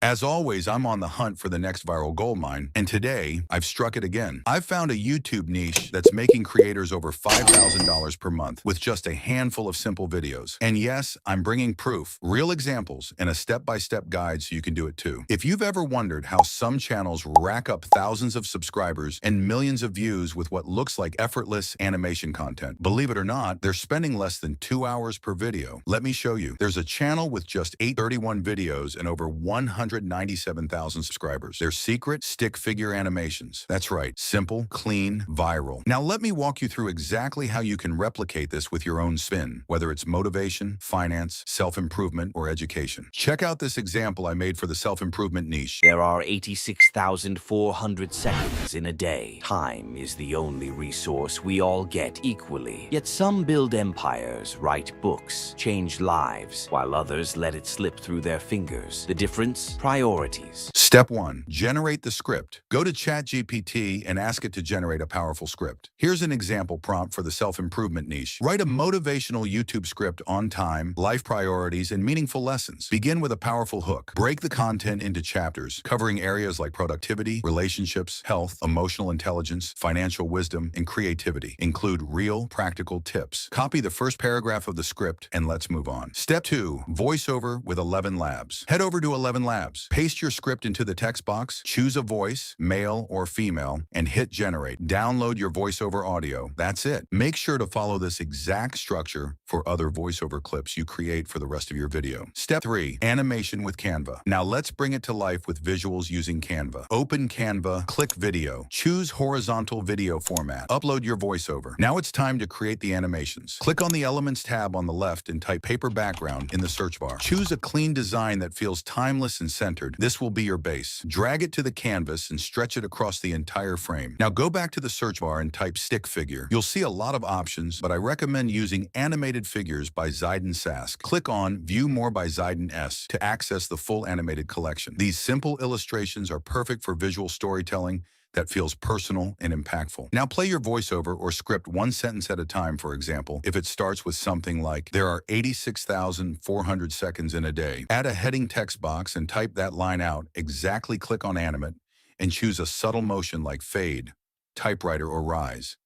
As always, I'm on the hunt for the next viral gold mine, and today, I've struck it again. I've found a YouTube niche that's making creators over $5,000 per month with just a handful of simple videos. And yes, I'm bringing proof, real examples, and a step-by-step guide so you can do it too. If you've ever wondered how some channels rack up thousands of subscribers and millions of views with what looks like effortless animation content, believe it or not, they're spending less than 2 hours per video. Let me show you. There's a channel with just 831 videos and over 197,000 subscribers. Their secret, stick figure animations. That's right, simple, clean, viral. Now let me walk you through exactly how you can replicate this with your own spin, whether it's motivation, finance, self-improvement, or education. Check out this example I made for the self-improvement niche. There are 86,400 seconds in a day. Time is the only resource we all get equally. Yet some build empires, write books, change lives, while others let it slip through their fingers. The difference? Priorities. Step 1. Generate the script. Go to ChatGPT and ask it to generate a powerful script. Here's an example prompt for the self-improvement niche. Write a motivational YouTube script on time, life priorities, and meaningful lessons. Begin with a powerful hook. Break the content into chapters, covering areas like productivity, relationships, health, emotional intelligence, financial wisdom, and creativity. Include real, practical tips. Copy the first paragraph of the script, and let's move on. Step 2. Voiceover with 11 Labs. Head over to 11 Labs. Paste your script into the text box, choose a voice, male or female, and hit generate. Download your voiceover audio. That's it. Make sure to follow this exact structure for other voiceover clips you create for the rest of your video. Step 3. Animation with Canva. Now let's bring it to life with visuals using Canva. Open Canva, click video, choose horizontal video format, upload your voiceover. Now it's time to create the animations. Click on the Elements tab on the left and type paper background in the search bar. Choose a clean design that feels timeless and centered. This will be your base. Drag it to the canvas and stretch it across the entire frame. Now go back to the search bar and type stick figure. You'll see a lot of options, but I recommend using Animated Figures by Zidane Sask. Click on View More by Zidane S to access the full animated collection. These simple illustrations are perfect for visual storytelling that feels personal and impactful. Now play your voiceover or script one sentence at a time, for example. If it starts with something like, there are 86,400 seconds in a day, add a heading text box and type that line out. Exactly click on animate and choose a subtle motion like fade, typewriter, or rise.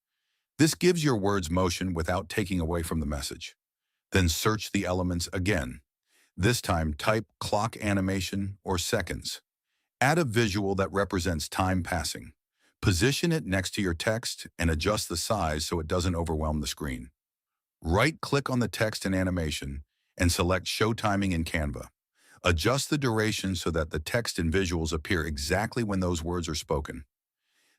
This gives your words motion without taking away from the message. Then search the elements again. This time type clock animation or seconds. Add a visual that represents time passing. Position it next to your text and adjust the size so it doesn't overwhelm the screen. Right-click on the text and animation and select Show Timing in Canva. Adjust the duration so that the text and visuals appear exactly when those words are spoken.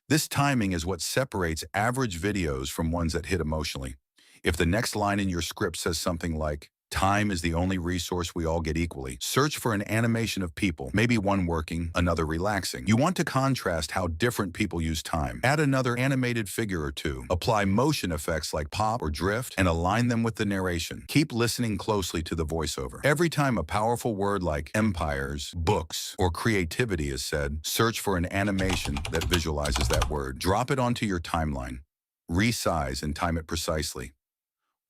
This timing is what separates average videos from ones that hit emotionally. If the next line in your script says something like, time is the only resource we all get equally, search for an animation of people, maybe one working, another relaxing. You want to contrast how different people use time. Add another animated figure or two. Apply motion effects like pop or drift and align them with the narration. Keep listening closely to the voiceover. Every time a powerful word like empires, books, or creativity is said, search for an animation that visualizes that word. Drop it onto your timeline. Resize and time it precisely.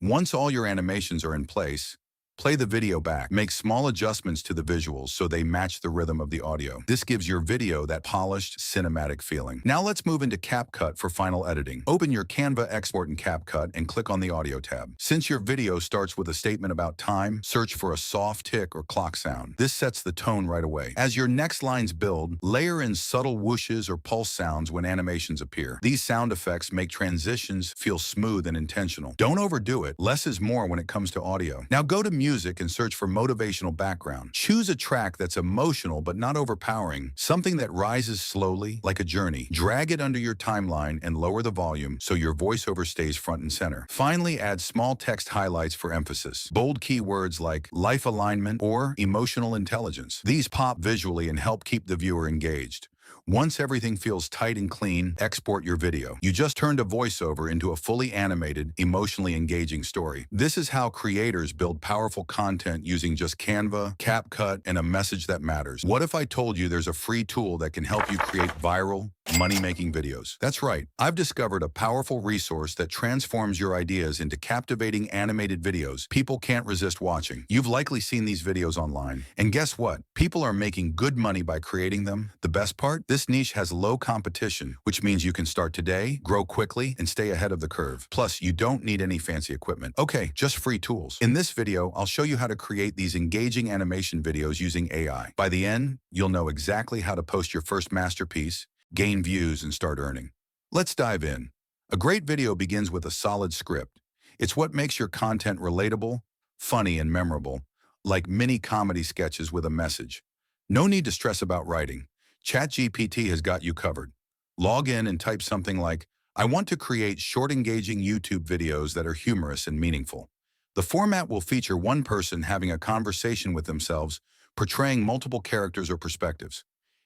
Once all your animations are in place, play the video back. Make small adjustments to the visuals so they match the rhythm of the audio. This gives your video that polished, cinematic feeling. Now let's move into CapCut for final editing. Open your Canva export in CapCut and click on the Audio tab. Since your video starts with a statement about time, search for a soft tick or clock sound. This sets the tone right away. As your next lines build, layer in subtle whooshes or pulse sounds when animations appear. These sound effects make transitions feel smooth and intentional. Don't overdo it. Less is more when it comes to audio. Now go to music and search for motivational background. Choose a track that's emotional but not overpowering, something that rises slowly like a journey. Drag it under your timeline and lower the volume so your voiceover stays front and center. Finally, add small text highlights for emphasis. Bold keywords like life alignment or emotional intelligence. These pop visually and help keep the viewer engaged. Once everything feels tight and clean, export your video. You just turned a voiceover into a fully animated, emotionally engaging story. This is how creators build powerful content using just Canva, CapCut, and a message that matters. What if I told you there's a free tool that can help you create viral, money-making videos? That's right. I've discovered a powerful resource that transforms your ideas into captivating animated videos people can't resist watching. You've likely seen these videos online. And guess what? People are making good money by creating them. The best part? This niche has low competition, which means you can start today, grow quickly, and stay ahead of the curve. Plus, you don't need any fancy equipment. Okay, just free tools. In this video, I'll show you how to create these engaging animation videos using AI. By the end, you'll know exactly how to post your first masterpiece, gain views, and start earning. Let's dive in. A great video begins with a solid script. It's what makes your content relatable, funny, and memorable, like mini comedy sketches with a message. No need to stress about writing. ChatGPT has got you covered. Log in and type something like, "I want to create short, engaging YouTube videos that are humorous and meaningful." The format will feature one person having a conversation with themselves, portraying multiple characters or perspectives.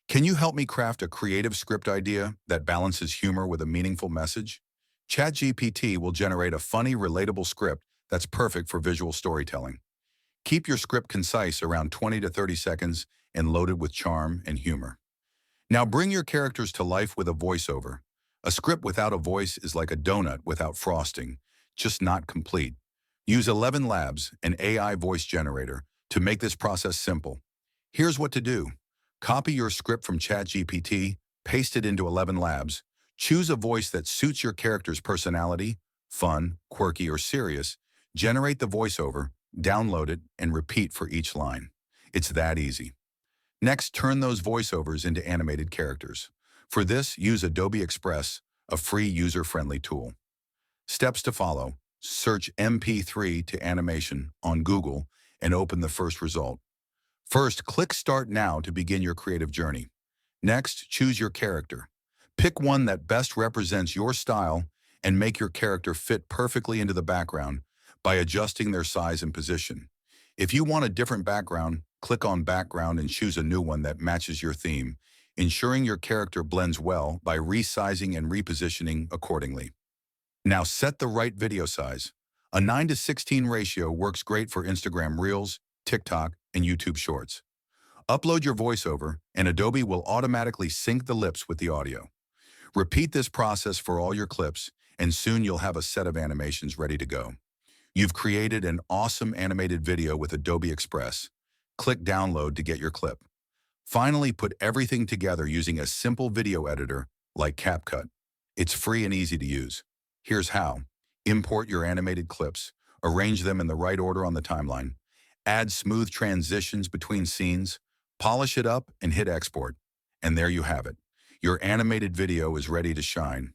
Can you help me craft a creative script idea that balances humor with a meaningful message? ChatGPT will generate a funny, relatable script that's perfect for visual storytelling. Keep your script concise, around 20 to 30 seconds, and loaded with charm and humor. Now bring your characters to life with a voiceover. A script without a voice is like a donut without frosting, just not complete. Use 11 Labs, an AI voice generator, to make this process simple. Here's what to do. Copy your script from ChatGPT, paste it into 11 Labs. Choose a voice that suits your character's personality, fun, quirky, or serious. Generate the voiceover, download it, and repeat for each line. It's that easy. Next, turn those voiceovers into animated characters. For this, use Adobe Express, a free user-friendly tool. Steps to follow. Search MP3 to animation on Google and open the first result. First, click Start Now to begin your creative journey. Next, choose your character. Pick one that best represents your style and make your character fit perfectly into the background by adjusting their size and position. If you want a different background, click on Background and choose a new one that matches your theme, ensuring your character blends well by resizing and repositioning accordingly. Now set the right video size. A 9:16 ratio works great for Instagram Reels, TikTok, and YouTube Shorts. Upload your voiceover, and Adobe will automatically sync the lips with the audio. Repeat this process for all your clips, and soon you'll have a set of animations ready to go. You've created an awesome animated video with Adobe Express. Click Download to get your clip. Finally, put everything together using a simple video editor like CapCut. It's free and easy to use. Here's how. Import your animated clips. Arrange them in the right order on the timeline. Add smooth transitions between scenes. Polish it up and hit export. And there you have it. Your animated video is ready to shine.